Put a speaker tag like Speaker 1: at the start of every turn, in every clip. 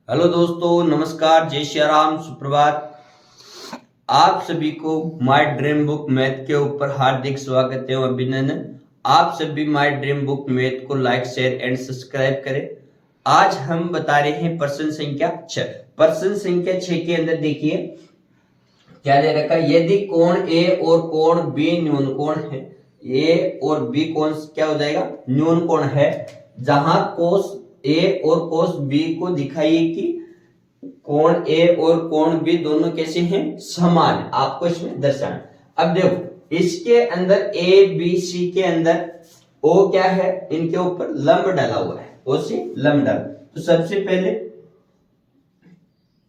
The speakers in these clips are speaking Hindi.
Speaker 1: हेलो दोस्तों, नमस्कार, जय श्री राम, सुप्रभात। आप सभी को माय ड्रीम बुक मैथ के ऊपर हार्दिक स्वागत है और अभिनंदन। आप सभी माय ड्रीम बुक मैथ को लाइक, शेयर एंड सब्सक्राइब करें। आज हम बता रहे हैं प्रश्न संख्या 6। प्रश्न संख्या 6 के अंदर देखिए क्या दे रखा है। यदि कोण ए और कोण बी न्यून कोण है, ए और बी कोण क्या हो जाएगा, न्यून कोण है, जहां कोस ए और कोस बी को दिखाइए कि कोण ए और कोण बी दोनों कैसे हैं, समान। आपको इसमें दर्शाना। अब देखो इसके अंदर ए बी सी के अंदर ओ क्या है, इनके ऊपर लंब डाला हुआ है, ओ से लंब डाला। तो सबसे पहले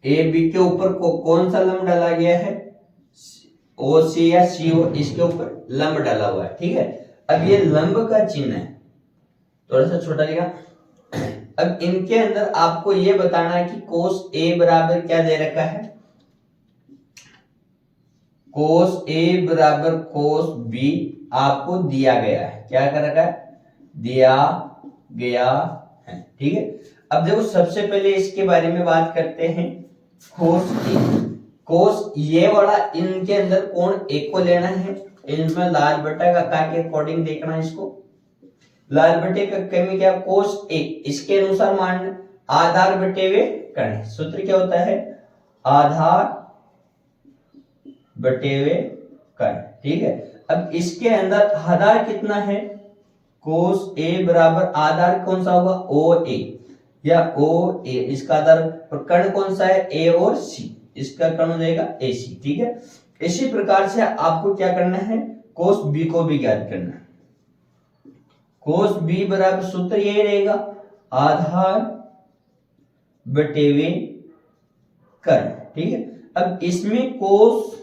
Speaker 1: ए बी के ऊपर कौन सा लंब डाला गया है, ओ सी या सी ओ, इसके ऊपर लंब डाला हुआ है। ठीक है, अब ये लंब का चिन्ह है, थोड़ा सा छोटा लिखा। अब इनके अंदर आपको ये बताना है कि कोस ए बराबर क्या दे रखा है, कोस ए बराबर कोस बी आपको दिया गया है। क्या कर रखा है, दिया गया है। ठीक है, अब देखो सबसे पहले इसके बारे में बात करते हैं। कोस ए, कोस ये वाला, इनके अंदर कोण ए को लेना है, इनमें लाल बटा का के अकॉर्डिंग देखना है इसको। लाल बटे का कमी क्या, कोस ए, इसके अनुसार मान आधार बटे वे कर्ण। सूत्र क्या होता है, आधार बटे वे कर्ण। ठीक है, अब इसके अंदर आधार कितना है, कोस ए बराबर आधार कौन सा होगा, ओ ए या ओ ए, इसका आधार। और कर्ण कौन सा है, ए और सी, इसका कर्ण हो जाएगा ए सी। ठीक है, इसी प्रकार से आपको क्या करना है, कोस बी को भी ज्ञात करना है। कोस बी बराबर सूत्र यही रहेगा, आधार बटे वे कर्ण। ठीक है, अब इसमें कोस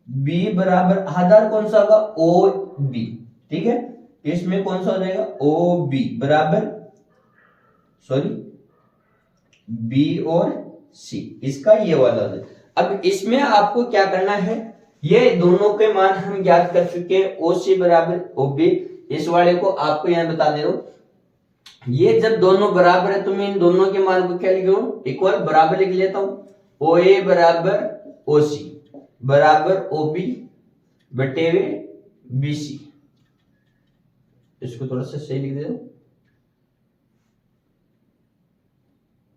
Speaker 1: बी बराबर आधार कौन सा होगा, ओ बी। ठीक है, इसमें कौन सा हो जाएगा, ओ बी बराबर, सॉरी, बी और सी, इसका ये वाला हो जाएगा। अब इसमें आपको क्या करना है, ये दोनों के मान हम ज्ञात कर चुके हैं, ओ सी बराबर ओ बी। इस वाले को आपको यहां बता दे रहा हूं, ये जब दोनों बराबर है तो मैं इन दोनों के मान को क्या लिख रहा हूं, इक्वल बराबर लिख लेता हूं। ओ ए बराबर ओ सी बराबर ओ बी बटे हुए बी सी। इसको थोड़ा सा सही लिख दे दो,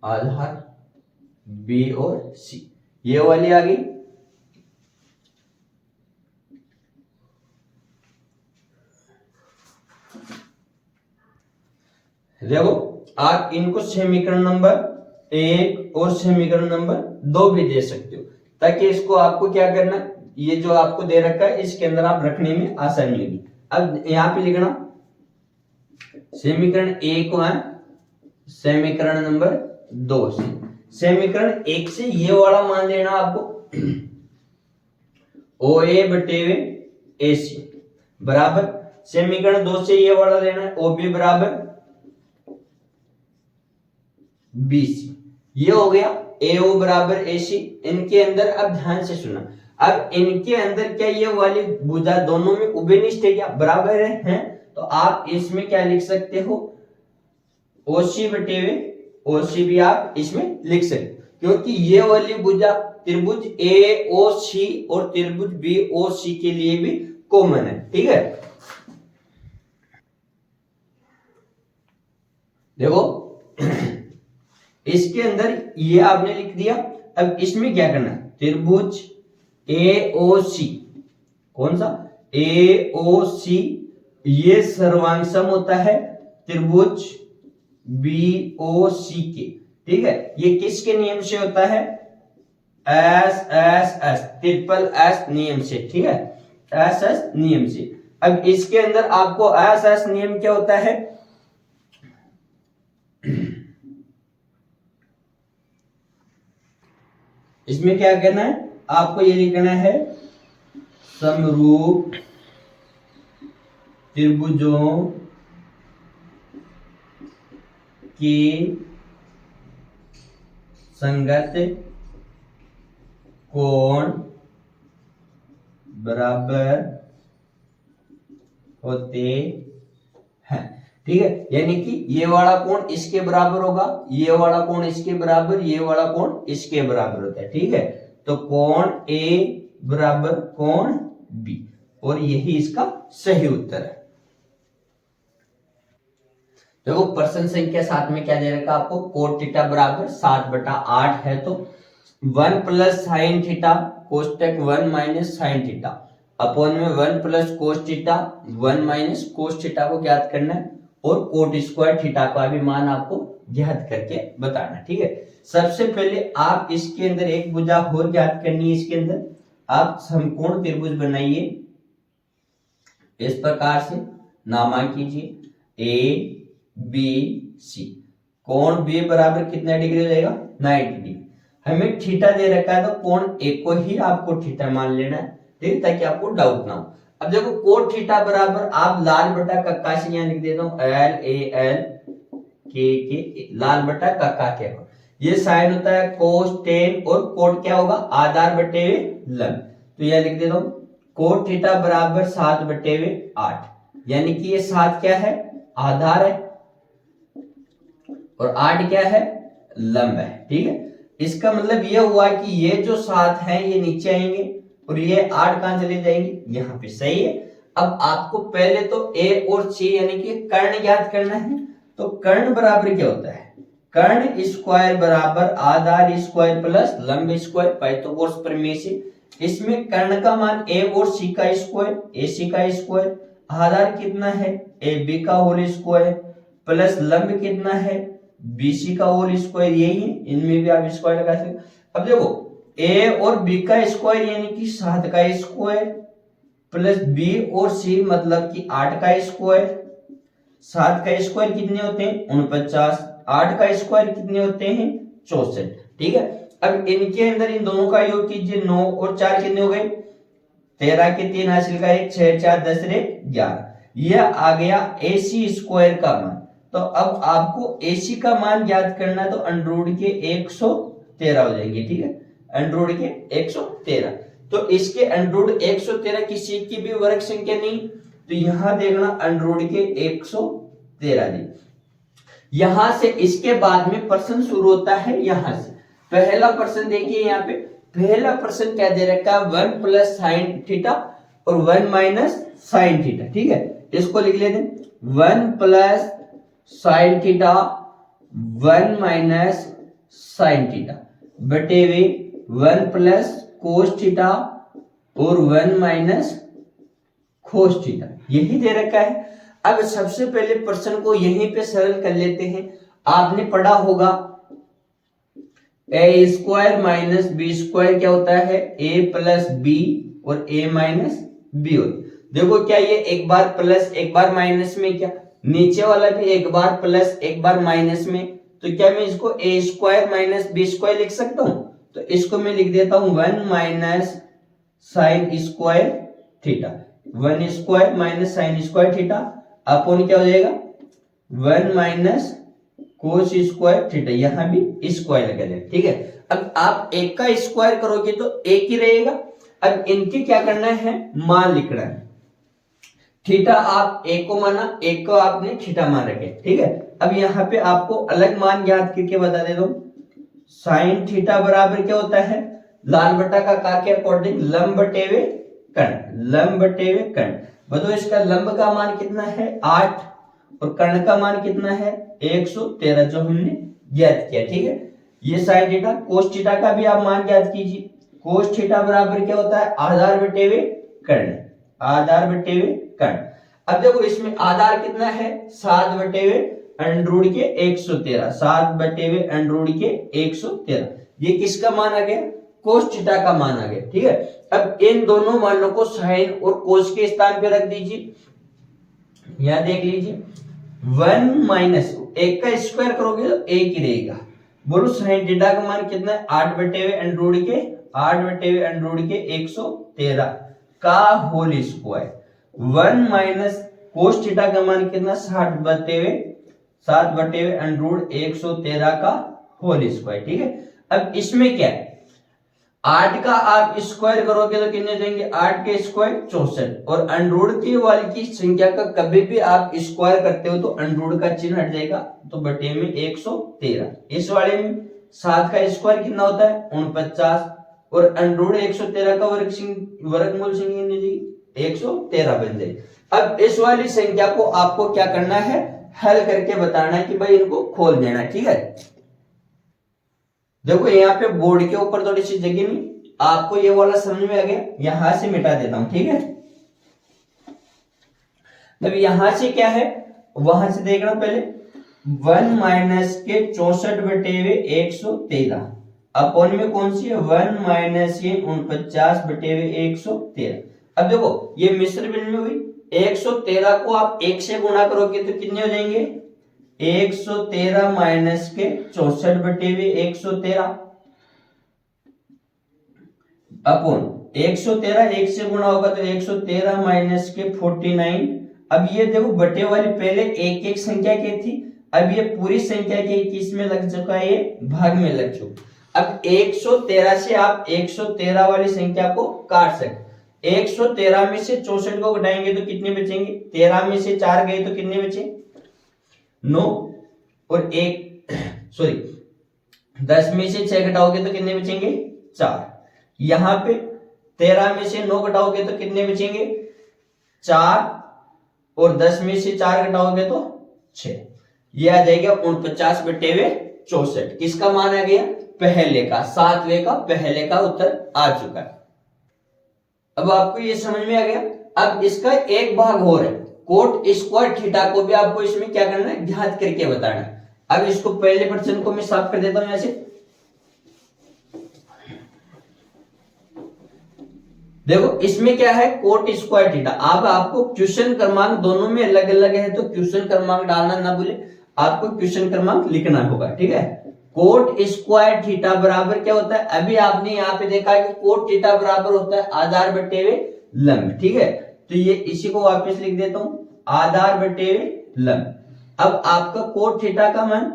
Speaker 1: आधार बी और सी, ये वाली आ गई। देखो आप इनको समीकरण नंबर 1 और समीकरण नंबर 2 भी दे सकते हो, ताकि इसको आपको क्या करना, ये जो आपको दे रखा है इसके अंदर आप रखने में आसानी होगी। अब यहां पे लिखना समीकरण 1 है, समीकरण नंबर 2 से। समीकरण 1 से ये वाला मान लेना आपको, ओ ए बटे ए सी बराबर, समीकरण 2 से ये वाला लेना है, ओ बी बराबर बी सी। ये हो गया ए ओ बराबर ए सी। इनके अंदर अब ध्यान से सुना, अब इनके अंदर क्या ये वाली भुजा दोनों में उभयनिष्ठ है, क्या बराबर है? तो आप इसमें क्या लिख सकते हो, ओ सी बटे वे ओ सी भी आप इसमें लिख सकते, क्योंकि ये वाली भुजा त्रिभुज ए ओ सी और त्रिभुज बी ओ सी के लिए भी कॉमन है। ठीक है, देखो इसके अंदर ये आपने लिख दिया। अब इसमें क्या करना है, त्रिभुज ए ओ सी, कौन सा, ए ओ सी, ये सर्वांग सम होता है त्रिभुज बी ओ सी के। ठीक है, ये किसके नियम से होता है, S S S, triple S नियम से। ठीक है, एस एस नियम से। अब इसके अंदर आपको एस एस नियम क्या होता है, इसमें क्या करना है, आपको ये लिखना है, समरूप त्रिभुजों की संगत कोण बराबर होते हैं। ठीक है, यानी कि ये वाला कोण इसके बराबर होगा, ये वाला कोण इसके बराबर, ये वाला कोण इसके बराबर होता है। ठीक है, तो कोण ए बराबर कोण बी, और यही इसका सही उत्तर है। देखो प्रश्न संख्या 7 में क्या दे रखा आपको, कोट थीटा बराबर 7/8 है, तो 1 प्लस साइन थीटा कोष्टक 1 माइनस साइन थीटा अपॉन में 1 plus cos theta 1 minus cos theta को ज्ञात करना है, और कोट स्क्वायर थीटा का भी मान आपको ज्ञात करके बताना। ठीक है, सबसे पहले आप इसके अंदर एक भुजा और ज्ञात करनी है। इसके अंदर आप समकोण त्रिभुज बनाइए, इस प्रकार से नामा कीजिए ए बी सी। कोण बी बराबर कितना डिग्री हो जाएगा, 90 डिग्री। हमें थीटा दे रखा है, तो कोण ए को ही आपको थीटा मान लेना है, ठीक है, ताकि आपको डाउट ना हो। अब देखो कोट थीटा बराबर आप लाल बटा कक्का से यहाँ लिख देता हूं, एल ए एल के लाल बटा कक्का के, ये साइन होता है कोस टेन, और कोट क्या होगा, आधार बटे लंब। तो यह लिख देता हूं कोट थीटा बराबर 7/8, यानी कि ये 7 क्या है, आधार है, और 8 क्या है, लंब है। ठीक है, इसका मतलब यह हुआ कि ये जो 7 है ये नीचे आएंगे, और ये 8 कहां चले जाएंगे, यहाँ पे। सही है, अब आपको पहले तो ए और सी यानी कि कर्ण ज्ञात करना है। तो कर्ण बराबर क्या होता है, कर्ण स्क्वायर बराबर आधार स्क्वायर प्लस लंब स्क्वायर, पाइथागोरस प्रमेय से। इसमें कर्ण का मान ए और सी का स्क्वायर, ए सी का स्क्वायर, आधार कितना है, ए बी का होल स्क्वायर, प्लस लंब कितना है, बी सी का होल स्क्वायर, यही है, इनमें भी आप स्क्वायर लगा सकते। अब देखो ए और बी का स्क्वायर यानी कि 7 का स्क्वायर, प्लस बी और सी मतलब कि 8 का स्क्वायर। 7 का स्क्वायर कितने होते हैं, 49, 8 का स्क्वायर कितने होते हैं, 64। ठीक है, अब इनके अंदर इन दोनों का योग कीजिए, 9 और 4 कितने हो गए, 13 के 3 हासिल का 1, 6 4 10 रे 11, यह आ गया AC स्क्वायर का मान। तो अब आपको AC का मान ज्ञात करना है, तो अंडर के 113 हो जाएंगे। ठीक है, अंडर के 113, तो इसके अंडर 113 किसी की भी वर्ग संख्या नहीं, तो यहां देखना अंडर के 113 दी। यहां से इसके बाद में प्रश्न शुरू होता है, यहां से पहला प्रश्न देखिए, यहाँ पे पहला प्रश्न क्या दे रखा है, 1 प्लस साइन थीटा और 1 माइनस साइन थीटा। ठीक है, इसको लिख लेते हैं, 1 plus sine theta 1 minus sine theta बटे वे 1 प्लस कोस थीटा और 1 माइनस कोस थीटा, यही दे रखा है। अब सबसे पहले प्रश्न को यहीं पे सरल कर लेते हैं। आपने पढ़ा होगा ए स्क्वायर माइनस बी स्क्वायर क्या होता है, ए प्लस बी और ए माइनस बी होता है। देखो क्या ये एक बार प्लस एक बार माइनस में, क्या नीचे वाला भी एक बार प्लस एक बार माइनस में, तो क्या मैं इसको ए स्क्वायर माइनस बी स्क्वायर लिख सकता हूं, तो इसको मैं लिख देता हूं 1 minus sine square theta, 1 square minus sine square theta upon क्या हो जाएगा 1 माइनस कोस स्क्वायर थीटा, यहां भी स्क्वायर लगा जाएगा। ठीक है, अब आप एक का स्क्वायर करोगे तो एक ही रहेगा। अब इनके क्या करना है, मान लिखना है। थीटा आप एक को माना, एक को आपने थीटा मान रखे। ठीक है, अब यहाँ पे आपको अलग मान ज्ञात करके बता दे दो, साइन थीटा बराबर क्या होता है, लाल बटा का का के अकॉर्डिंग लंब बटे हुए कर्ण, लंब बटे हुए कर्ण। बताओ इसका लंब का मान कितना है 8 और कर्ण का मान कितना है 113 जो हमने ज्ञात किया। ठीक है, ये साइन थीटा, कोस थीटा का भी आप मान ज्ञात कीजिए। कोस थीटा बराबर क्या होता है, आधार बटे हुए कर्ण, आधार बटे हुए कर्ण। अब देखो इसमें आधार कितना है 7 बटे हुए अंडर के 113, 7 बटे हुए अंडर के 113, ये किसका मान आ गया, कोस थीटा का मान आ गया। ठीक है, अब इन दोनों मानों को साइन और कोस के स्थान पे रख दीजिए। यहां देख लीजिए 1 माइनस एक का स्क्वायर करोगे तो एक ही रहेगा। बोलो साइन थीटा का मान कितना है 8 बटे हुए अंडर के 8 बटे हुए अंडर के 113 का whole square, 1 minus cos theta का मान कितना 7 बटे हुए अंडर 113 का होल स्क्वायर। ठीक है, अब इसमें क्या है, 8 का आप स्क्वायर करोगे तो कितने देंगे, 8 के स्क्वायर 64, और अंडरूट की वाली की संख्या का कभी भी आप स्क्वायर करते हो तो अंडरूट का चिन्ह हट जाएगा, तो बटे में 113। इस वाले में 7 का स्क्वायर कितना होता है 49, और अंडरूट 113 का वर्गमूल संख्या 113 बन जाए। अब इस वाली संख्या को आपको क्या करना है, हल करके बताना है कि भाई इनको खोल देना है, ठीक है। देखो यहाँ पे बोर्ड के ऊपर थोड़ी सी जगह नहीं, आपको ये वाला समझ में आ गया, यहां से मिटा देता हूं, ठीक है। अब यहां से क्या है, वहां से देखना पहले 1 माइनस के 64 बटे हुए 113 अपॉन में कौन सी है 1 माइनस ये 49 बटे हुए 113। अब देखो ये मिश्र भिन्न में हुई, 113 को आप 1 से गुणा करोगे तो कितने हो जाएंगे 113 माइनस के 64 बटे हुए 113 अपॉन 113 1 से गुणा होगा तो 113 माइनस के 49। अब ये देखो बटे वाली पहले एक एक संख्या की थी, अब ये पूरी संख्या के किस में लग चुका है, ये भाग में लग चुका। अब 113 से आप 113 वाली संख्या को काट सकते, 113 में से 64 को घटाएंगे तो कितने बचेंगे, 13 में से 4 गए तो कितने बचे 9, और 10 में से 6 घटाओगे तो कितने बचेंगे 4। यहां पे 13 में से 9 घटाओगे तो कितने बचेंगे 4, और 10 में से 4 घटाओगे तो 6। यह आ जाएगा 49 बटे हुए 64। किसका मान आ गया, पहले का, 7वें का पहले का उत्तर आ चुका है। अब आपको ये समझ में आ गया। अब इसका एक भाग हो रहा है, कोट स्क्वायर थीटा को भी आपको इसमें क्या करना है, ज्ञात करके बताना है। अब इसको पहले प्रश्न को मैं साफ कर देता हूं यहां से। देखो इसमें क्या है कोट स्क्वायर थीटा, अब आपको क्वेश्चन क्रमांक दोनों में अलग अलग है तो क्वेश्चन क्रमांक डालना ना भूले, आपको क्वेश्चन क्रमांक लिखना होगा, ठीक है। कोट स्क्वायर थीटा बराबर क्या होता है, अभी आपने यहाँ पे देखा है कि कोट थीटा बराबर होता है आधार बटे हुए लंब, ठीक है। तो ये इसी को वापस लिख देता हूं, आधार बटे हुए लंब। अब आपका कोट थीटा का मान,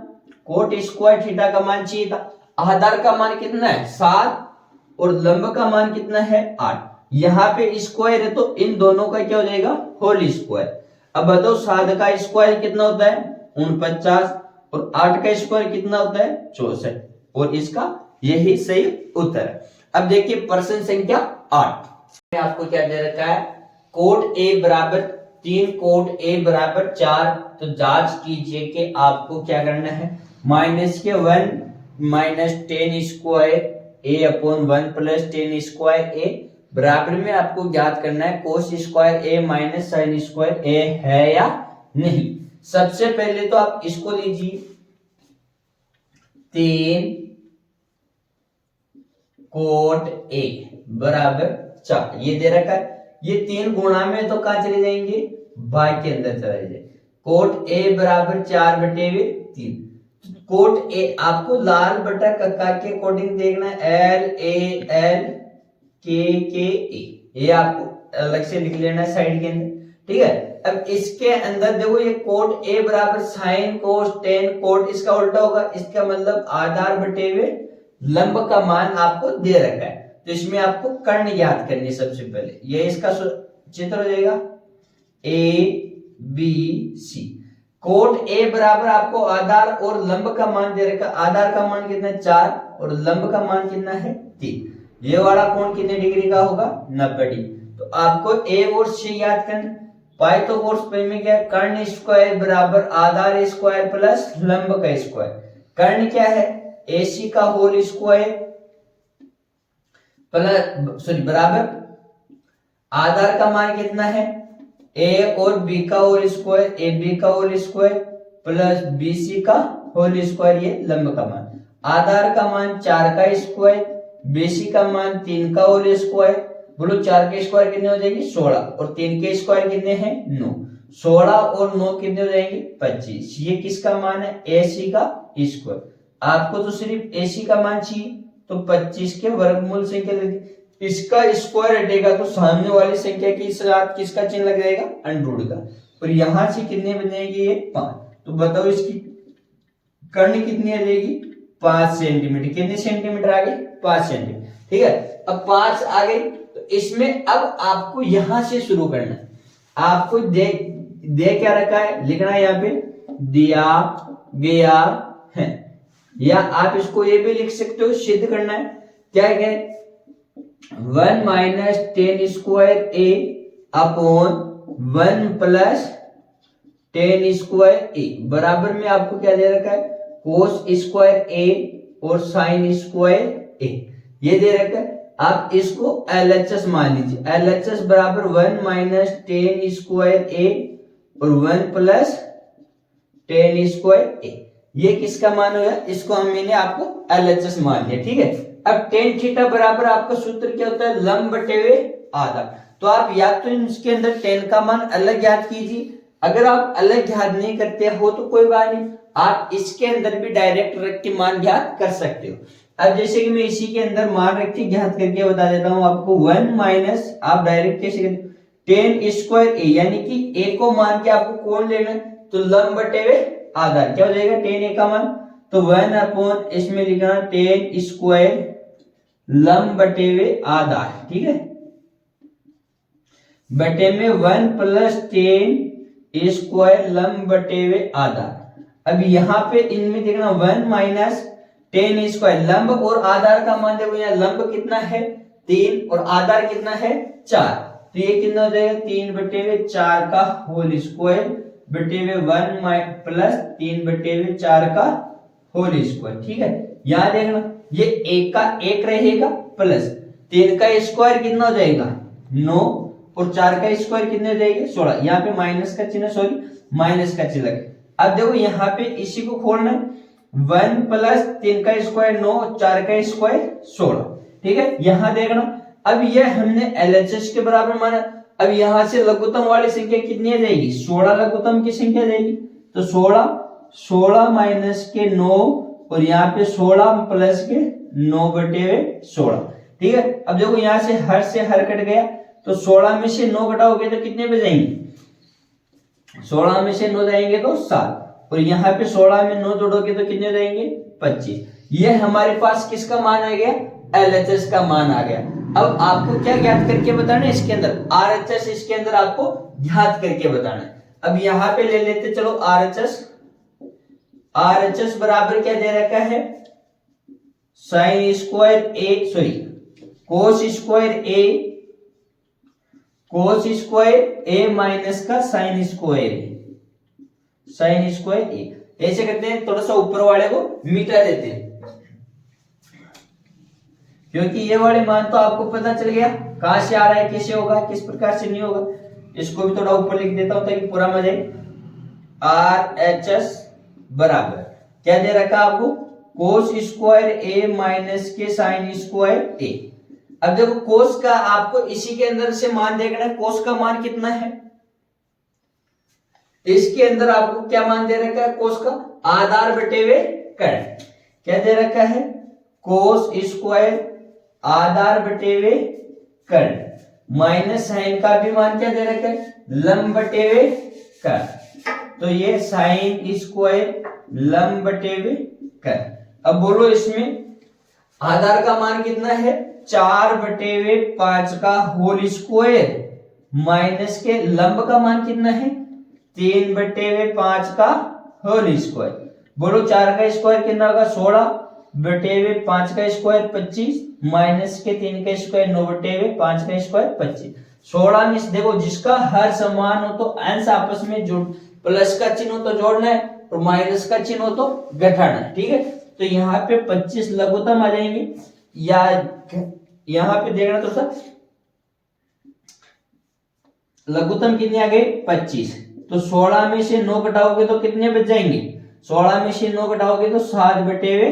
Speaker 1: कोट स्क्वायर थीटा का मान चाहिए था, आधार का मान कितना है 7 और लंब का मान कितना है 8। यहाँ पे स्क्वायर है तो इन दोनों का क्या हो जाएगा होल स्क्वायर। अब बताओ 7 का स्क्वायर कितना होता है 49, और 8 का स्क्वायर कितना होता है 64, और इसका यही सही उत्तर है। अब देखिए प्रश्न संख्या 8 आपको क्या दे रखा है, कोट ए बराबर 3 कोट ए बराबर 4, तो जांच कीजिए कि आपको क्या करना है, माइनस के 1 माइनस 10 स्क्वायर ए अपॉन 1 प्लस 10 स्क्वायर ए बराबर में आपको ज्ञात करना है कोस स्क्वायर ए माइनस साइन स्क्वायर ए है या नहीं। सबसे पहले तो आप इसको लीजिए 3 कोट ए बराबर 4, ये दे रखा है, ये 3 गुणा में तो कहां चले जाएंगे भाग के अंदर चले जाए, कोट ए बराबर 4 बटे 3। कोट ए आपको लाल बटा कक्का के अकॉर्डिंग देखना है, एल ए एल के ए, ये आपको अलग से लिख लेना है साइड के अंदर, ठीक है। अब इसके अंदर देखो ये कोट ए बराबर साइन कोस टेन, कोट इसका उल्टा होगा, इसका मतलब आधार बटे हुए लंब का मान आपको दे रखा है, तो इसमें आपको कर्ण ज्ञात करनी है। सबसे पहले ये इसका चित्र हो जाएगा A B C. Cot A बराबर आपको आधार और लंब का मान दे रखा है, आधार का मान कितना है 4 और लंब का मान कितना है 3। ये वाला कोण कितने डिग्री का होगा 90 डिग्री। तो आपको ए और सी याद करना, पाइथागोरस में क्या है, कर्ण स्क्वायर बराबर आधार स्क्वायर प्लस लंब का स्क्वायर। कर्ण क्या है AC का होल स्क्वायर प्लस बराबर आधार का मान कितना है A और B का होल स्क्वायर, AB का होल स्क्वायर प्लस BC का होल स्क्वायर, ये लंब का मान। आधार का मान 4 का स्क्वायर, BC का मान 3 का होल स्क्वायर। बोलो 4 के स्क्वायर कितने हो जाएगी 16, और 3 के स्क्वायर कितने हैं 9। 16 और 9 कितने हो जाएंगे 25। ये किसका मान है AC का स्क्वायर। आपको तो सिर्फ AC का मान चाहिए, तो 25 के वर्गमूल से क्या लगे, इसका स्क्वायर हटेगा तो सामने वाली संख्या के साथ किसका चिन्ह लग जाएगा अंडरूट का, और यहां से कितने बनेगी ये 5। तो बताओ इसकी कर्ण कितनी आ जाएगी 5 सेंटीमीटर। कितने सेंटीमीटर आ गए 5 सेंटीमीटर। ठीक है। अब 5 आ गई, तो इसमें अब आपको यहां से शुरू करना है। आपको दे क्या रखा है लिखना है, यहाँ पे दिया गया है, या आप इसको ये भी लिख सकते हो, सिद्ध करना है। क्या है 1 माइनस 10 स्क्वायर ए अपॉन 1 प्लस 10 स्क्वायर ए बराबर में आपको क्या दे रखा है, कोस स्क्वायर ए और साइन स्क्वायर ए, ये दे रखा है। आप इसको LHS मान लीजिए, LHS बराबर 1 माइनस 10 स्क्वायर ए और 1 प्लस 10 स्क्वायर ए, ये किसका मान होगा, इसको मैंने आपको LHS मान लिया, ठीक है। अब tan थीटा बराबर आपका सूत्र क्या होता है, लंब बटे हुए आधा। तो आप या तो इसके अंदर tan का मान अलग याद कीजिए, अगर आप अलग याद नहीं करते हो तो कोई बात नहीं, आप इसके अंदर भी डायरेक्ट रख के मान ज्ञात कर सकते हो। अब जैसे कि मैं इसी के अंदर मान रख के ज्ञात करके बता देता हूं आपको, 1 माइनस आप डायरेक्ट कैसे करते, 10 स्क्वायर ए, यानी कि ए को मान के आपको कौन लेना है, तो लंब बटे हुए आधा, क्या हो जाएगा 10 ए का मान, तो 1 अपॉन इसमें लिखना 10 स्क्वायर लंब बटे हुए आधा, ठीक है, बटे में 1 प्लस 10 स्क्वायर लंब बटे हुए आधा। अब यहाँ पे इनमें देखना 1 माइनस 10 स्क्वायर, लंब और आधार का मान देखो, यहाँ लंब कितना है 3 और आधार कितना है 4, तो ये कितना हो जाएगा 3 बटे हुए 4 का होल स्क्वायर बटे हुए 1 प्लस 3 बटे हुए 4 का होल स्क्वायर, ठीक है। यहाँ देखना ये 1 का 1 रहेगा प्लस 3 का स्क्वायर कितना हो जाएगा 9 और 4 का स्क्वायर कितने हो जाएगा 16, यहाँ पे माइनस का चिन्ह, सॉरी माइनस का चिन्ह लगे। अब देखो यहाँ पे इसी को खोलना है, 1 प्लस 3 का स्क्वायर 9 और 4 का स्क्वायर 16, ठीक है। यहाँ देखना अब ये हमने LHS के बराबर माना, अब यहाँ से लघुत्तम वाली संख्या कितनी आ जाएगी, 16 लघुत्तम की संख्या जाएगी, तो 16 माइनस के 9 और यहाँ पे 16 प्लस के 9 बटे 16, ठीक है। अब देखो यहाँ से हर कट गया, तो 16 में से 9 घटाओगे तो कितने पे जाएंगे, 16 में से 9 जाएंगे तो 7, और यहाँ पे 16 में 9 जोड़ोगे तो कितने जाएंगे 25। ये हमारे पास किसका मान आ गया, LHS का मान आ गया। अब आपको क्या ज्ञात करके बताना है, इसके अंदर RHS, इसके अंदर आपको ज्ञात करके बताना है। अब यहाँ पे ले लेते चलो RHS बराबर क्या दे रखा है, साइन स्क्वायर ए, सॉरी कोस स्क्वायर ए माइनस का साइन स्क्वायर ए, ऐसे करते हैं, थोड़ा सा ऊपर वाले को मिटा देते हैं, क्योंकि ये वाले मान तो आपको पता चल गया कहां से आ रहा है, कैसे होगा, किस प्रकार से नहीं होगा। इसको भी थोड़ा ऊपर लिख देता हूं ताकि पूरा मजा आए। RHS बराबर क्या दे रखा आपको, कोस स्क्वायर ए माइनस के साइन स्क्वायर ए। अब देखो कोस का आपको इसी के अंदर से मान देखना है, कोस का मान कितना है, इसके अंदर आपको क्या मान दे रखा है, कोस का आधार बटे हुए कर्ण, क्या दे रखा है, कोस स्क्वायर आधार बटे हुए कर्ण माइनस साइन का भी मान क्या दे रखा है, लंब बटे हुए कर्ण, तो ये साइन स्क्वायर लंब बटे हुए कर्ण। अब बोलो इसमें आधार का मान कितना है, 4 बटे हुए 5 का होल स्क्वायर माइनस के लंब का मान कितना है, 3 बटे हुए 5 का होल स्क्वायर। बोलो 4 का स्क्वायर कितना होगा 16 बटे हुए 5 का स्क्वायर 25 माइनस के 3 का स्क्वायर 9 बटे हुए 5 का स्क्वायर 25। 16 में देखो जिसका हर समान हो तो अंश आपस में जोड़, प्लस का चिन्ह हो तो जोड़ना है और माइनस का चिन्ह हो तो घटाना है, ठीक है। तो यहाँ पे 25 लघुत्तम आ जाएंगे, या यहाँ पे देखना तो सर लघुत्तम कितने आ गए 25, तो 16 में से 9 घटाओगे तो कितने बच जाएंगे, 16 में से 9 घटाओगे तो 7 बटे हुए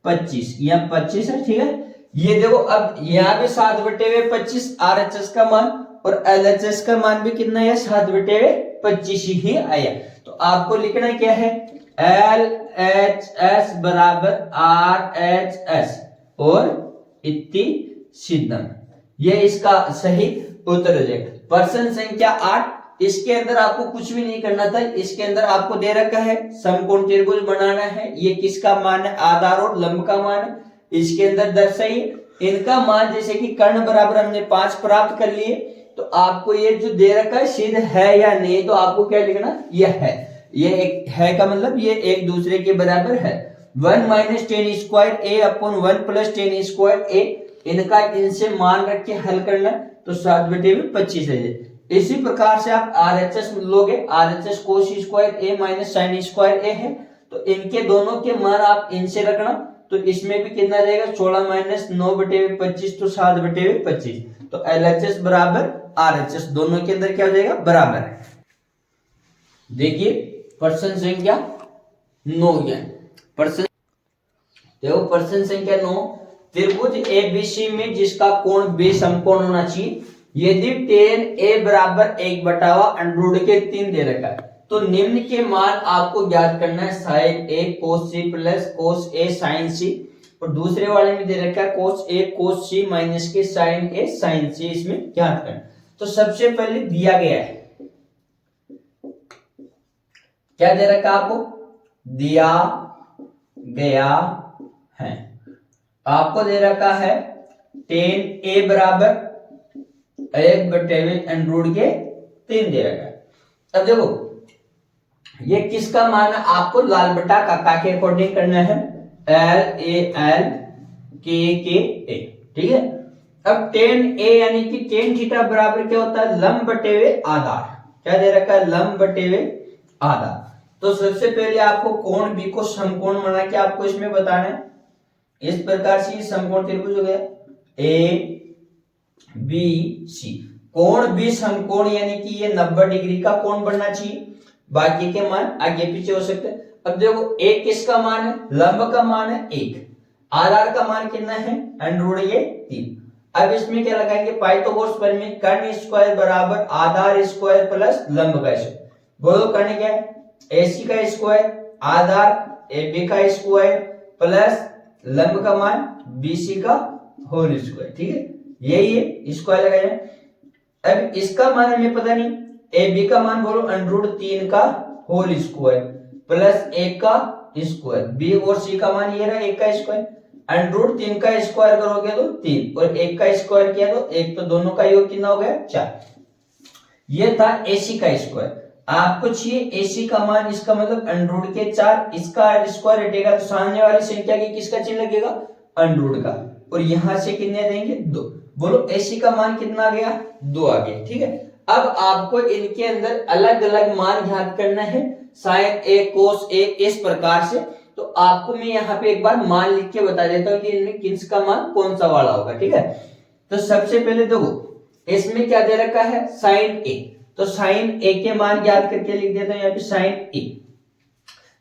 Speaker 1: 25, यहाँ 25 है, ठीक है। ये देखो अब यहाँ पे 7 बटे हुए 25 RHS का मान और LHS का मान भी कितना है 7 बटे हुए 25 ही आया। तो आपको लिखना क्या है, LHS बराबर RHS और इति सिद्धम, ये इसका सही उत्तर हो जाएगा। प्रश्न संख्या 8, इसके अंदर आपको कुछ भी नहीं करना था, इसके अंदर आपको दे रखा है समकोण त्रिभुज बनाना है, ये किसका मान है, आधार और लंब का मान है, इसके अंदर दर्शाइए इनका मान जैसे कि कर्ण बराबर हमने 5 प्राप्त कर लिए, तो आपको ये जो दे रखा है सिद्ध है या नहीं, तो आपको क्या लिखना, ये है। ये एक है का मतलब ये एक दूसरे के बराबर है। 1 माइनस टेन स्क्वायर ए अपॉन 1 प्लस टेन स्क्वायर ए, इनका इनसे मान रख के हल करना, तो 7/25 है। इसी प्रकार से आप RHS लोगे, RHS कोस स्क्वायर ए माइनस साइन स्क्वायर ए है, तो इनके दोनों के मान आप इनसे रखना, तो इसमें भी कितना रहेगा 16 माइनस 9/25, तो 7/25। तो LHS बराबर RHS, दोनों के अंदर क्या हो जाएगा, बराबर है। देखिए प्रश्न संख्या 9 है। प्रश्न देखो, प्रश्न संख्या 9, त्रिभुज ABC में जिसका कोण B समकोण होना चाहिए, यदि tan A बराबर 1/√3 दे रखा है, तो निम्न के मान आपको ज्ञात करना है, sin A cos C plus cos A sin C, और दूसरे वाले में दे रखा है cos A cos C minus के sin A sin C, इसमें ज्ञात करना। तो सबसे पहले दिया गया है, क्या दे रखा आपको, दिया गया है, आपको दे रखा है tan A बराबर 1/√3 दे रखा है। अब देखो ये किसका मान है, आपको लाल बटा काका के अकॉर्डिंग करना है, LAL KKA, ठीक है। अब tan A यानी कि tan थीटा बराबर क्या होता है, लंब बटेवे आधार, क्या दे रखा है, लंब बटेवे आधार। तो सबसे पहले आपको कोण B को समकोण बना के आपको इसमें बताना है। इस प्रकार से समकोण त्रिभुज हो गया ABC, कोण B समकोण यानी कि ये 90 डिग्री का कोण बनना चाहिए, बाकी के मान आगे पीछे हो सकते हैं। अब देखो A किसका मान है, लंब का मान है 1, आधार का मान कितना है, √3। अब इसमें क्या लगाएंगे, पाइथागोरस प्रमेय, कर्ण स्क्वायर बराबर आधार स्क्वायर प्लस लंब का स्क्वायर। बोलो कर्ण क्या है, AC का स्क्वायर, आधार AB का स्क्वायर प्लस लंब का मान BC का होल स्क्वायर, ठीक है, यही है, स्क्वायर लगाया। अब इसका मान हमें पता नहीं, AB का मान बोलो √3 का होल स्क्वायर प्लस 1 का स्क्वायर, B और C का मान ये रहा 1 का स्क्वायर, √3 का स्क्वायर करोगे तो 3 और 1 का स्क्वायर किया तो 1, तो दोनों का योग कितना हो गया, 4। ये था AC का स्क्वायर। आपको चाहिए AC का मान, इसका मतलब √4, इसका स्क्वायर हटेगा तो सामने वाली संख्या के किसका चिन्ह लगेगा, √ का, और यहां से कितने देंगे, 2। बोलो AC का मान कितना आ गया, 2 आ गया, ठीक है। अब आपको इनके अंदर अलग अलग मान ज्ञात करना है, sin A cos A, इस प्रकार से। तो आपको मैं यहाँ पे एक बार मान लिख के बता देता हूँ कि इनमें किसका मान कौन सा वाला होगा, ठीक है। तो सबसे पहले देखो इसमें क्या दे रखा है, sin A, तो sin A के मान ज्ञात करके लिख देता हूं यहाँ पे sin A।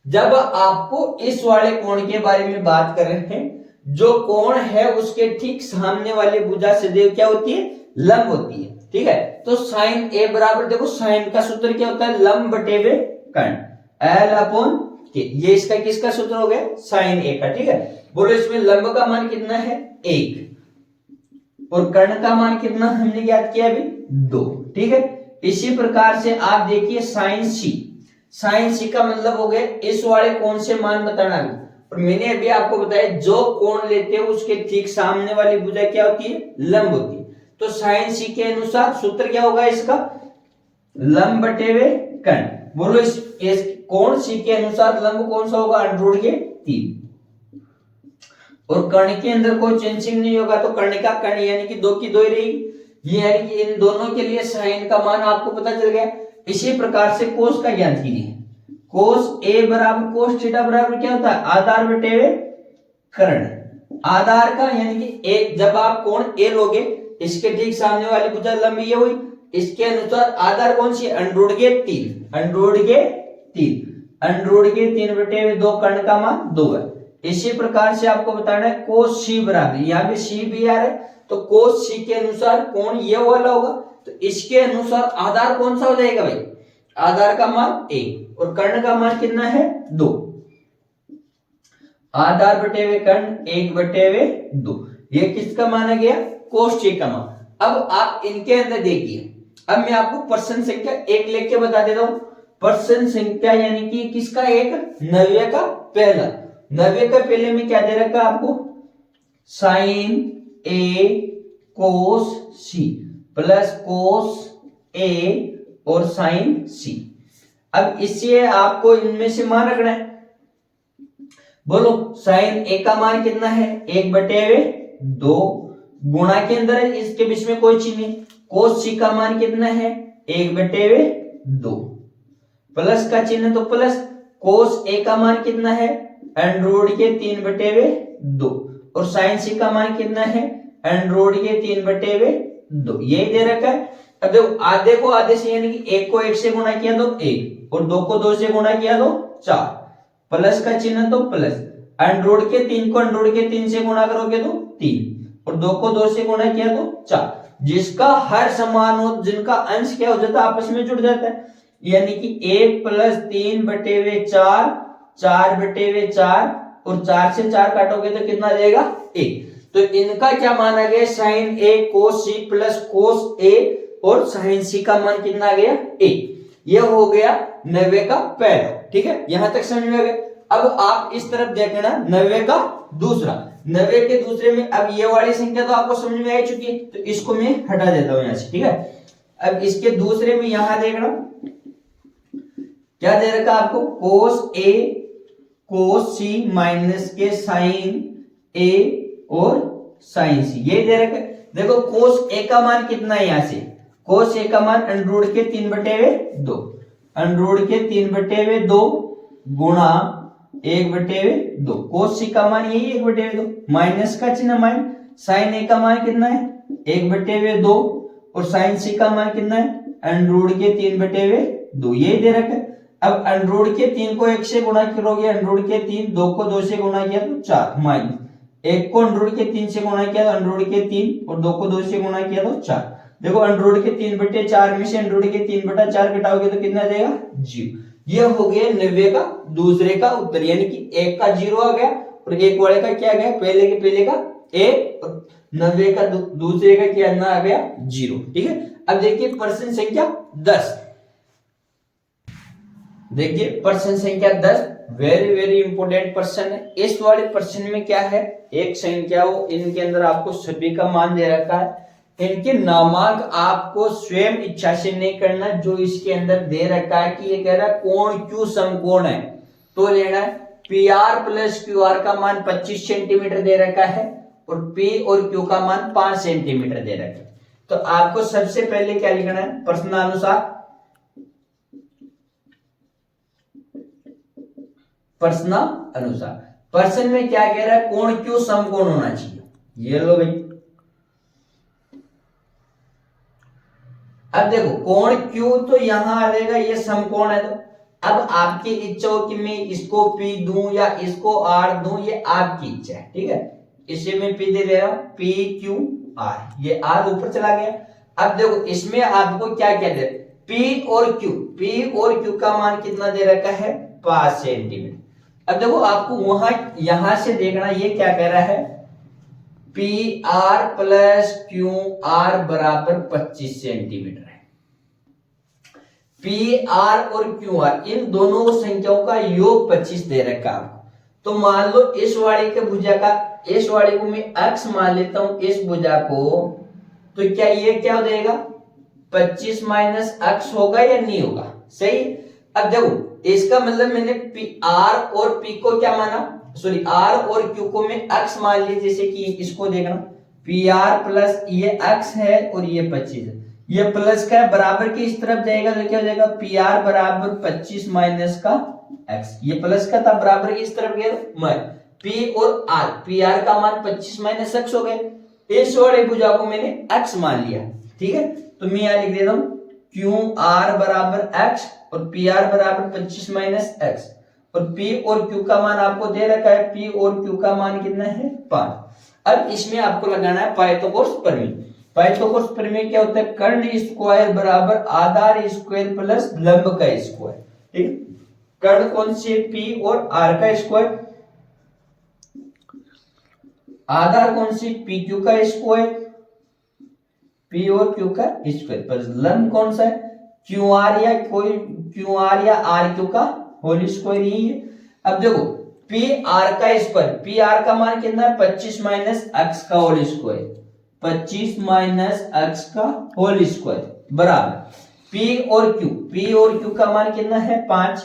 Speaker 1: जब आपको इस वाले कोण के बारे में बात कर रहे हैं, जो कोण है उसके ठीक सामने वाले भुजा सदैव क्या होती है, लंब होती है, ठीक है। तो sin A बराबर देखो, sin का सूत्र क्या होता है, लंब बटेवे कर्ण, L/K, ये इसका किसका सूत्र हो गया, sin A का, ठीक है। बोलो इसमें लंब का मान कितना है, 1, और कर्ण का मान कितना हमने ज्ञात किया अभी, 2, ठीक है। इसी प्रकार से आप देखिए sin C का मतलब हो गया इस वाले कोण से मान बताना है। और मैंने अभी आपको बताया जो कोण लेते हैं उसके ठीक सामने वाली भुजा क्या होती है, लंब होती है। तो sin C के अनुसार सूत्र क्या होगा इसका, लंब बटेवे कर्ण। बोलो इस कोण C के अनुसार लंब कौन सा होगा, √3, और कर्ण के अंदर कोई चेंजिंग नहीं होगा, तो कर्ण का कर्ण यानी कि 2 की 2 ही रहेगी, ये यानी कि इन दोनों के लिए साइन का मान आपको पता चल गया। इसी प्रकार से कोस का ज्ञान कीजिए, कोस A बराबर कोस थीटा बराबर क्या होता है, आधार बटेवे कर्ण। आधार का यानी कि एक, जब आप कोण A लोगे, इसके ठीक सामने वाली भुजा लंब ये हुई, इसके अनुसार आधार कौन सी, √3, √3/2 कर्ण का मान 2 है। इसी प्रकार से आपको बताना है कोस C बराबर, यहाँ पे C भी आ रहा है, तो कोस C के अनुसार कोण ये वाला होगा, तो इसके अनुसार आधार कौन सा हो जाएगा भाई, आधार का मान 1 और कर्ण का मान कितना है, 2। आधार बटेवे कर्ण 1/2, ये किसका माना गया, कोस C का मान। अब आप इनके अंदर देखिए, अब मैं आपको प्रश्न संख्या 1 लेके बता देता हूं। प्रश्न संख्या यानी कि किसका, एक 90 का पहला, 90 का पहले में क्या दे रखा आपको, sin ए कोस सी प्लस कोस ए और साइन सी। अब इससे आपको इनमें से मान रखना है। बोलो साइन ए का मान कितना है 1/2 गुणा के अंदर है, इसके बीच में कोई चिन्ह नहीं। कोस सी का मान कितना है 1/2 प्लस का चिन्ह तो प्लस। कोस ए का मान कितना है √ के 3/2 और साइन सी का मान कितना है √ के 3/2 यही दे रखा है। अब देखो आधे को आधे से यानी कि 1 को 1 से गुणा किया तो 1 और 2 को 2 से गुणा किया तो 4 प्लस का चिन्ह तो प्लस। √ के 3 को √ के 3 से गुणा करोगे तो 3 और 2 को 2 से गुणा किया तो 4। जिसका हर समान हो जिनका अंश क्या हो जाता है आपस में जुड़ जाता है, यानी कि 1 + 3/4 4/4 और 4 से 4 काटोगे तो कितना आ जाएगा 1। तो इनका क्या माना गया साइन ए कोस सी प्लस कोस ए और साइन सी का मान कितना आ गया 1। यह हो गया 90 का पहला। ठीक है, यहां तक समझ में आ गया। अब आप इस तरफ देखना 90 का दूसरा। 90 के दूसरे में अब ये वाली संख्या तो आपको समझ में आ चुकी है, तो इसको मैं हटा देता हूं यहां से। ठीक है, अब इसके दूसरे में यहां देखना क्या दे रखा आपको कोस ए कोस सी माइनस के साइन ए और साइन सी ये दे रखा है। देखो कोस ए का मान कितना है यहां से, कोस ए का मान √ के 3/2 √ के 3/2 गुणा 1/2 कोस सी का मान यही 1/2 माइनस का चिन्ह माइन। साइन ए का मान कितना है 1/2 और साइन सी का मान कितना है √ के 3/2 यही दे रखा है। अब √ के 3 को 1 से गुणा करोगे √ के 3 2 को 2 से गुणा किया तो 4 माइनस 1 को √ के 3 से गुणा किया तो √ के 3 और 2 को 2 से गुणा किया तो 4। देखो √ के 3/4 में से √ के 3/4 घटाओगे तो कितना आ जाएगा 0। ये हो गया 90 का दूसरे का उत्तर, यानी कि 1 का 0 आ गया और 1 वाले का क्या गया पहले के पहले का 1 और 90 का दूसरे का क्या आ गया 0। ठीक है, अब देखिए प्रश्न संख्या 10। देखिए प्रश्न संख्या 10 वेरी वेरी इंपोर्टेंट प्रश्न है। इस वाले प्रश्न में क्या है एक संख्या हो, इनके अंदर आपको सभी का मान दे रखा है। इनके नामांक आपको स्वयं इच्छा से नहीं करना, जो इसके अंदर दे रखा है कि ये कह रहा है कोण क्यू समकोण है तो लेना है। PR + QR का मान 25 सेंटीमीटर दे रखा है और P और Q का मान 5 सेंटीमीटर दे रखा है। तो आपको सबसे पहले क्या लिखना है प्रश्नानुसार, प्रश्नानुसार प्रश्न में क्या कह रहा है कोण क्यू समकोण होना चाहिए। ये लो भाई, अब देखो कोण क्यू तो यहां आ जाएगा, ये समकोण है। तो अब आपकी इच्छा हो कि मैं इसको P दूं या इसको R दूं, ये आपकी इच्छा है। ठीक है, इसे मैं P दे रहा हूं PQR, ये R ऊपर चला गया। अब देखो इसमें आपको क्या क्या दे P और Q का मान कितना दे रखा है 5 सेंटीमीटर। अब देखो आपको वहां यहां से देखना ये क्या कह रहा है PR + QR बराबर 25 सेंटीमीटर है। PR और QR इन दोनों संख्याओं का योग 25 दे रखा है। तो मान लो इस वाले के भुजा का, इस वाले को मैं x मान लेता हूं इस भुजा को, तो क्या ये क्या हो जाएगा 25 - x होगा या नहीं होगा, सही। अब देखो इसका मतलब मैंने R और P को क्या माना, सॉरी R और Q को मैं x मान लिया। जैसे कि इसको देखना PR प्लस ये x है और ये 25 है, ये प्लस का बराबर की इस तरफ जाएगा तो क्या हो जाएगा PR बराबर 25 माइनस का x, ये प्लस का था बराबर की इस तरफ गया P और R, PR का मान 25 माइनस x हो गए। इस वाले भुजा को मैंने x मान लिया। ठीक है, तो मैं यहां लिख देता हूं QR बराबर x और PR बराबर 25 माइनस x और P और Q का मान आपको दे रखा है, P और Q का मान कितना है 5। अब इसमें आपको लगाना है पाइथागोरस प्रमेय। पाइथागोरस प्रमेय क्या होता है कर्ण स्क्वायर बराबर आधार स्क्वायर प्लस लंब का स्क्वायर। ठीक, कर्ण कौन से P और R का स्क्वायर, आधार कौन सी PQ का स्क्वायर, P और Q का स्क्वायर प्लस लंब कौन सा है QR या कोई QR या RQ का होल स्क्वायर यही है। अब देखो पी आर का स्क्वायर, पी आर का मान कितना है 25 माइनस एक्स का होल स्क्वायर, 25 माइनस एक्स का होल स्क्वायर बराबर पी और क्यू, पी और क्यू का मान कितना है 5,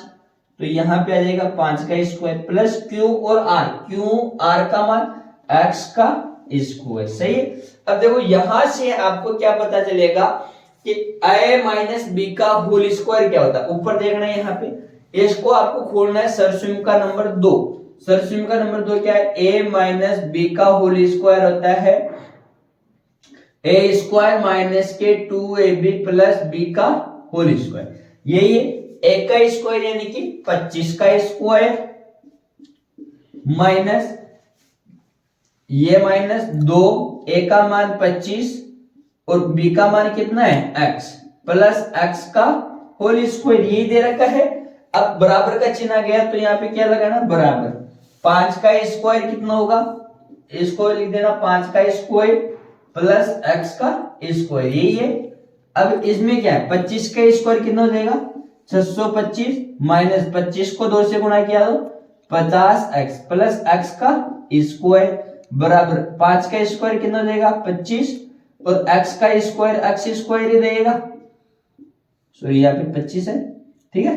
Speaker 1: तो यहां पे आ जाएगा 5 का स्क्वायर प्लस क्यू और आर, क्यू आर का मान एक्स का स्क्वायर। सही है। अब देखो यहां से आपको क्या पता चलेगा कि a माइनस बी का होल स्क्वायर क्या होता है, ऊपर देखना है यहाँ पे, इसको आपको खोलना है सरस्विम का नंबर 2, सरस्विम का नंबर 2 क्या है, a माइनस बी का होल स्क्वायर होता है a स्क्वायर माइनस के 2ab प्लस b का होल स्क्वायर, यही है a का स्क्वायर यानी कि 25 का स्क्वायर माइनस ये माइनस 2, a का मान 25 और b का मान कितना है x प्लस x का होल स्क्वायर, यही दे रखा है। अब बराबर का चिन्ह आ गया तो यहाँ पे क्या लगाना बराबर, 5 का स्क्वायर कितना होगा, इसको लिख देना 5 का स्क्वायर प्लस x का स्क्वायर, यही है। अब इसमें क्या है 25 का स्क्वायर कितना हो जाएगा 625 माइनस 25 को 2 से गुणा किया तो 50x प्लस x का स्क्वायर बराबर 5 का स्क्वायर कितना हो जाएगा 25 और x का स्क्वायर x स्क्वायर ही रहेगा, सॉरी यहाँ पे 25 है, ठीक है,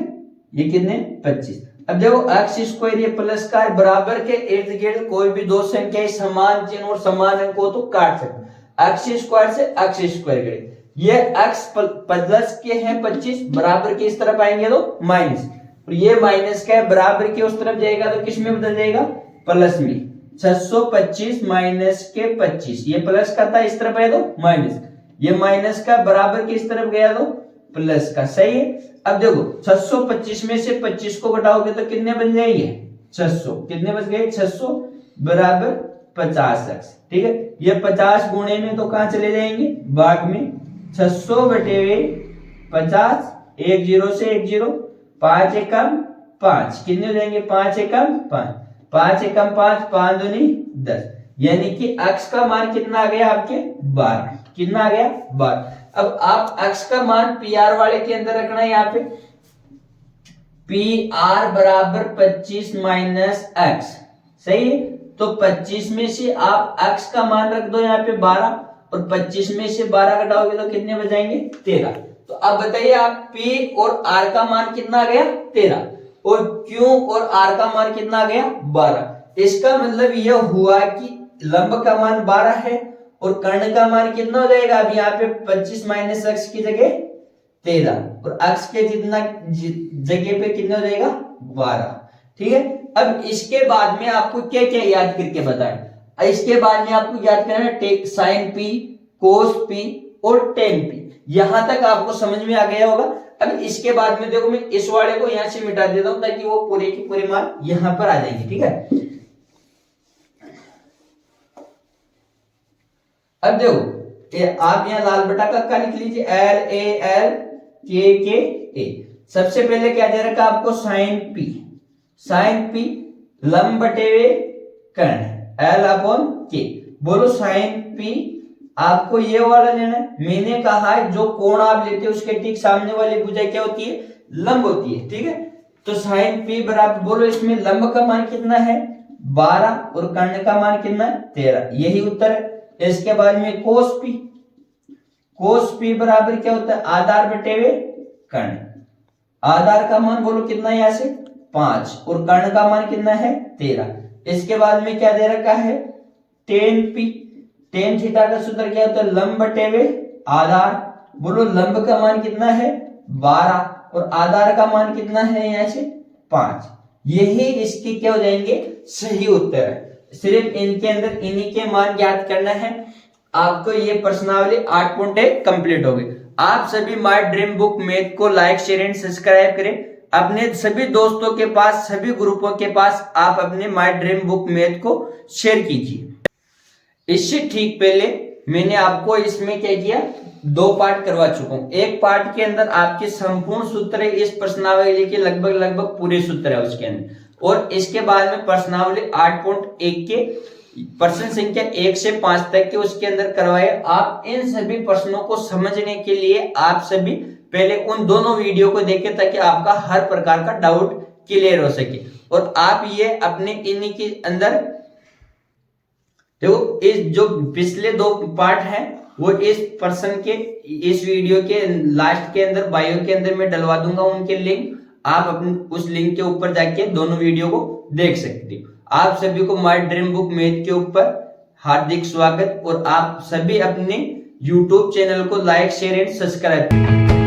Speaker 1: ये कितने 25। अब देखो x स्क्वायर ये प्लस का है, बराबर के इर्द गिर्द कोई भी दो संख्या समान चिन्ह और समान अंक हो तो काट सकते, x स्क्वायर से x स्क्वायर करें, ये x प्लस के हैं 25 बराबर के इस तरफ आएंगे तो माइनस, और ये माइनस का है बराबर के उस तरफ जाएगा तो किस में बदल जाएगा प्लस में, 625 माइनस के 25, ये प्लस का था इस तरफ है तो माइनस, ये माइनस का बराबर के इस तरफ गया तो प्लस का। सही है। अब देखो 625 में से 25 को घटाओगे तो कितने बन जाएंगे 600, कितने बच गए 600 बराबर 50x, ठीक है, ये 50 गुणे में तो कहां चले जाएंगे भाग में, 600 बटे 50, 1 0 से 1 0, 5 एकम 5, कितने हो जाएंगे 5 एकम 5, 5 एकम 5, 5 दूनी 10, यानी कि x का मान कितना आ गया आपके 12, कितना आ गया 12। अब आप x का मान pr वाले के अंदर रखना है, यहाँ पे pr बराबर 25 माइनस x, सही है, तो 25 में से आप x का मान रख दो यहाँ पे 12 और 25 में से 12 घटाओगे तो कितने बचाएंगे 13। तो अब बताइए आप p और r का मान कितना आ गया 13 और q और r का मान कितना आ गया 12। इसका मतलब यह हुआ कि लंब का मान 12 है और कर्ण का मान कितना हो जाएगा, अब यहाँ पे 25 माइनस एक्स की जगह 13 और x के जितना जगह पे कितना हो जाएगा 12, ठीक है। अब इसके बाद में आपको क्या क्या याद करके बताएं, इसके बाद में आपको याद करना है साइन पी, कोस पी और टेन पी, यहां तक आपको समझ में आ गया होगा। अब इसके बाद में देखो मैं इस वाले को यहां से मिटा देता हूं ताकि वो पूरे की पूरे मान यहां पर आ जाएंगे, ठीक है। अब देखो आप यहाँ लाल बटा का लिख लीजिए, एल ए एल के ए, सबसे पहले क्या दे रखा आपको साइन पी, साइन पी लंब बटे हुए कर्ण एल अपॉन के, बोलो साइन पी आपको ये वाला लेना है। मैंने कहा है जो कोण आप लेते हो उसके ठीक सामने वाली भुजा क्या होती है लंब होती है, ठीक है। तो साइन पी बराबर बोलो इसमें लंब का मान कितना है 12 और कर्ण का मान कितना है 13, यही उत्तर है। इसके बाद में कोस पी, कोस पी बराबर क्या होता है आधार बटे हुए कर्ण, आधार का मान बोलो कितना है यहाँ से 5 और कर्ण का मान कितना है 13। इसके बाद में क्या दे रखा है टेन पी, टेन थीटा का सूत्र क्या होता है लंब बटे हुए आधार, बोलो लंब का मान कितना है 12 और आधार का मान कितना है यहाँ से 5, यही इसके क्या हो जाएंगे सही उत्तर है। सिर्फ इनके अंदर इन्हीं के मान ज्ञात करना है, आपको ये प्रश्नावली 8.1 कंप्लीट हो गई। आप सभी माय ड्रीम बुक मैथ को लाइक शेयर एंड सब्सक्राइब करें, अपने सभी दोस्तों के पास सभी ग्रुपों के पास आप अपने माय ड्रीम बुक मैथ को शेयर कीजिए। इससे ठीक पहले मैंने आपको इसमें क्या किया 2 पार्ट करवा चुका हूं, एक पार्ट के अंदर आपके संपूर्ण सूत्र इस प्रश्नावली के लगभग पूरे सूत्र है उसके अंदर, और इसके बाद में प्रश्नावली 8.1 के प्रश्न संख्या 1 से 5 तक के उसके अंदर करवाए। आप इन सभी प्रश्नों को समझने के लिए आप सभी पहले उन दोनों वीडियो को देखें ताकि आपका हर प्रकार का डाउट क्लियर हो सके। और आप ये अपने इन्हीं के अंदर देखो, इस जो पिछले 2 पार्ट हैं वो इस पर्सन के इस वीडियो के लास्ट के अंदर बायो के अंदर मैं डलवा दूंगा उनके लिंक। आप अपने उस लिंक के ऊपर जाके दोनों वीडियो को देख सकते हो। आप सभी को माय ड्रीम बुक मैथ के ऊपर हार्दिक स्वागत, और आप सभी अपने YouTube चैनल को लाइक शेयर एंड सब्सक्राइब